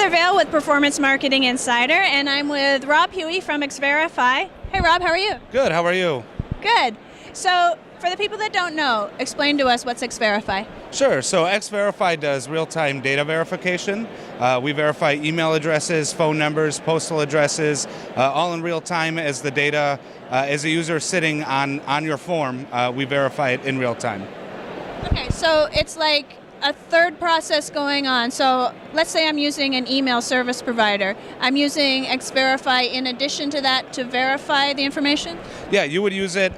Heather Vale with Performance Marketing Insider, and I'm with Rob Huey from XVerify. Hey Rob, how are you? Good, how are you? Good. So, for the people that don't know, explain to us what's XVerify. Sure, so XVerify does real-time data verification. We verify email addresses, phone numbers, postal addresses, all in real time as the data, as a user sitting on your form, we verify it in real time. Okay, so it's like a third process going on. So let's say I'm using an email service provider. I'm using XVerify in addition to that to verify the information? Yeah, you would use it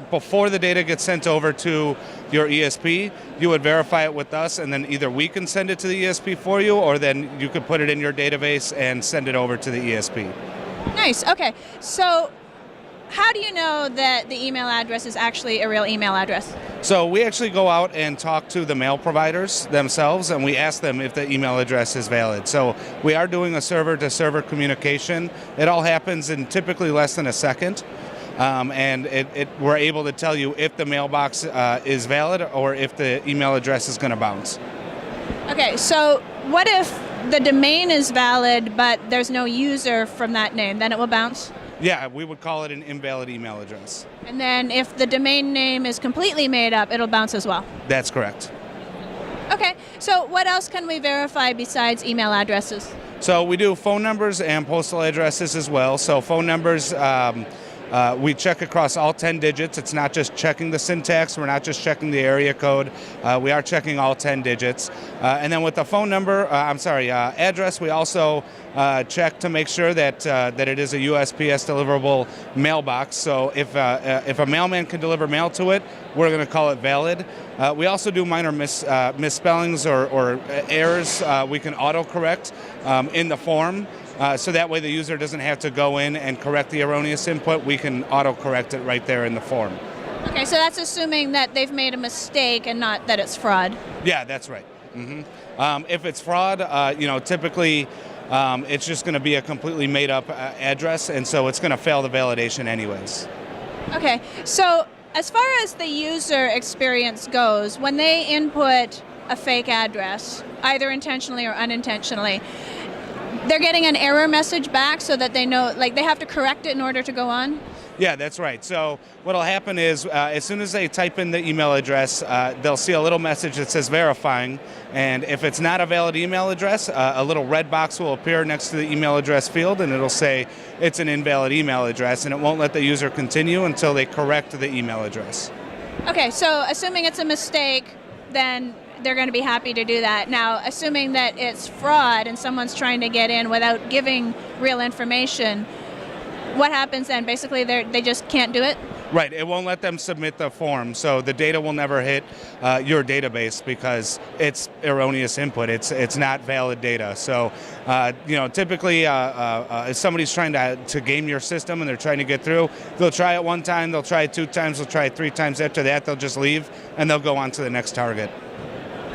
before the data gets sent over to your ESP. You would verify it with us, and then either we can send it to the ESP for you, or then you could put it in your database and send it over to the ESP. Nice, okay. So how do you know that the email address is actually a real email address? So we actually go out and talk to the mail providers themselves, and we ask them if the email address is valid. So we are doing a server-to-server communication. It all happens in typically less than a second, and we're able to tell you if the mailbox is valid or if the email address is going to bounce. Okay, so what if the domain is valid but there's no user from that name? Then it will bounce? Yeah, we would call it an invalid email address. And then if the domain name is completely made up, it'll bounce as well? That's correct. Okay, so what else can we verify besides email addresses? So we do phone numbers and postal addresses as well. So phone numbers, we check across all 10 digits. It's not just checking the syntax. We're not just checking the area code. We are checking all 10 digits. And then with the phone number, address, we also check to make sure that it is a USPS deliverable mailbox. So if a mailman can deliver mail to it, we're going to call it valid. We also do minor misspellings or errors. We can auto-correct in the form. So that way the user doesn't have to go in and correct the erroneous input. We can auto-correct it right there in the form. Okay, so that's assuming that they've made a mistake and not that it's fraud. Yeah, that's right. If it's fraud, typically it's just going to be a completely made-up address, and so it's going to fail the validation anyways. Okay, so as far as the user experience goes, when they input a fake address, either intentionally or unintentionally, they're getting an error message back so that they know, like they have to correct it in order to go on? Yeah, that's right. So what'll happen is as soon as they type in the email address, they'll see a little message that says verifying, and if it's not a valid email address, a little red box will appear next to the email address field, and it'll say it's an invalid email address, and it won't let the user continue until they correct the email address. Okay, so assuming it's a mistake, then they're going to be happy to do that. Now, assuming that it's fraud and someone's trying to get in without giving real information, what happens then? Basically, they just can't do it? Right, it won't let them submit the form, so the data will never hit your database because it's erroneous input. It's not valid data. So, typically, if somebody's trying to game your system and they're trying to get through, they'll try it one time, they'll try it 2 times, they'll try it 3 times. After that, they'll just leave and they'll go on to the next target.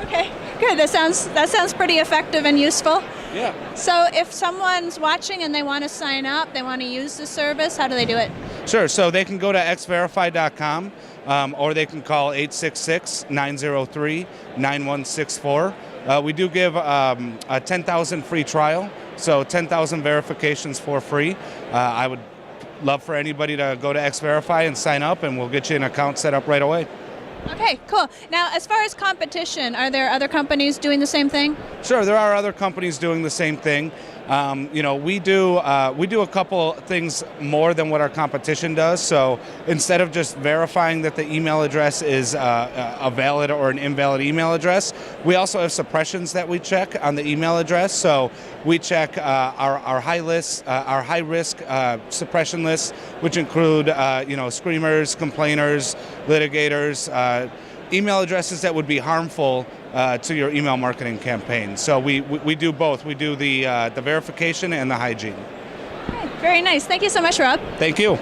Okay, good. That sounds pretty effective and useful. Yeah. So if someone's watching and they want to sign up, they want to use the service, how do they do it? Sure. So they can go to xverify.com or they can call 866-903-9164. We do give a 10,000 free trial, so 10,000 verifications for free. I would love for anybody to go to XVerify and sign up, and we'll get you an account set up right away. Okay, cool. Now, as far as competition, are there other companies doing the same thing? Sure, there are other companies doing the same thing. We do a couple things more than what our competition does. So instead of just verifying that the email address is a valid or an invalid email address, we also have suppressions that we check on the email address. So we check our high risk suppression lists, which include screamers, complainers, litigators, email addresses that would be harmful to your email marketing campaign. So we do both. We do the verification and the hygiene. Okay, very nice. Thank you so much, Rob. Thank you.